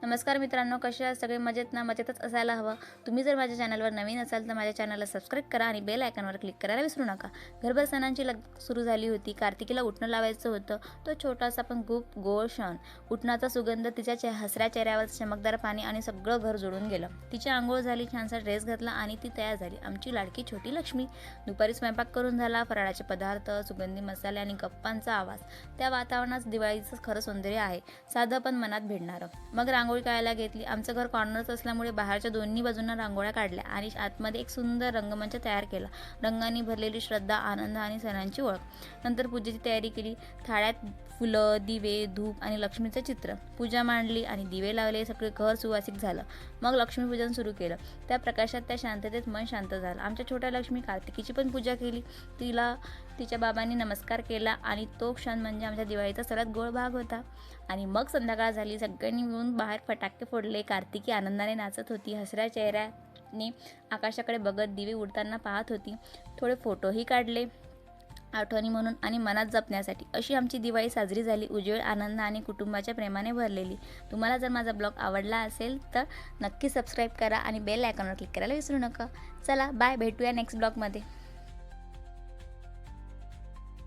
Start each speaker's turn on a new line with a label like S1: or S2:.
S1: नमस्कार मित्रांनो, कसे आहात सगळे? मजेत ना? मजेतच असायला हवं. तुम्ही जर माझ्या चॅनलवर नवीन असाल तर माझ्या चॅनलला सबस्क्राईब करा आणि बेल आयकॉनवर क्लिक करायला विसरू नका. घरभर सणांची सुरू झाली होती. कार्तिकीला उटणं लावायचं होतं. तो छोटासा पण खूप गोड क्षण. उटणाचा सुगंध, तिच्या हसऱ्या चेहऱ्यावर चमकदार पाणी आणि सगळं घर जोडून गेलं. तिची आंघोळ झाली, छानसा ड्रेस घातला आणि ती तयार झाली. आमची लाडकी छोटी लक्ष्मी. दुपारी स्वयंपाक करून झाला. फराळाचे पदार्थ, सुगंधी मसाले आणि गप्पांचा आवाज. त्या वातावरणात दिवाळीचं खरं सौंदर्य आहे. साधं पण मनात भिडणारं. मग रांगोळी काढायला घेतली. आमचं घर कॉर्नरच असल्यामुळे बाहेरच्या दोन्ही बाजूंना रांगोळ्या काढल्या आणि आतमध्ये एक सुंदर रंगमंच तयार केला. रंगांनी भरलेली श्रद्धा, आनंद आणि सणांची ओळख. नंतर पूजेची तयारी केली. थाळ्यात फुलं, दिवे, धूप आणि लक्ष्मीचं चित्र. पूजा मांडली आणि दिवे लावले. सगळे घर सुवासिक झालं. मग लक्ष्मीपूजन सुरू केलं. त्या प्रकाशात, त्या शांततेत मन शांत झालं. आमच्या छोट्या लक्ष्मी कार्तिकीची पण पूजा केली. तिला तिच्या बाबांनी नमस्कार केला आणि तो क्षण म्हणजे आमच्या दिवाळीचा सर्वात गोड भाग होता. आणि मग संध्याकाळ झाली. सगळ्यांनी मिळून बाहेर फटाके फोडले. कार्तिकी आनंदाने नाचत होती. हसऱ्या चेहऱ्याने आकाशाकडे बघत दिवे उडताना पाहत होती. थोडे फोटोही काढले आठवणी म्हणून आणि मनात जपण्यासाठी. अशी आमची दिवाळी साजरी झाली, उज्ज्वल, आनंद आणि कुटुंबाच्या प्रेमाने भरलेली. तुम्हाला जर माझा ब्लॉग आवडला असेल तर नक्की सबस्क्राईब करा आणि बेल आयकॉनवर क्लिक करायला विसरू नका. चला बाय, भेटूया नेक्स्ट ब्लॉगमध्ये.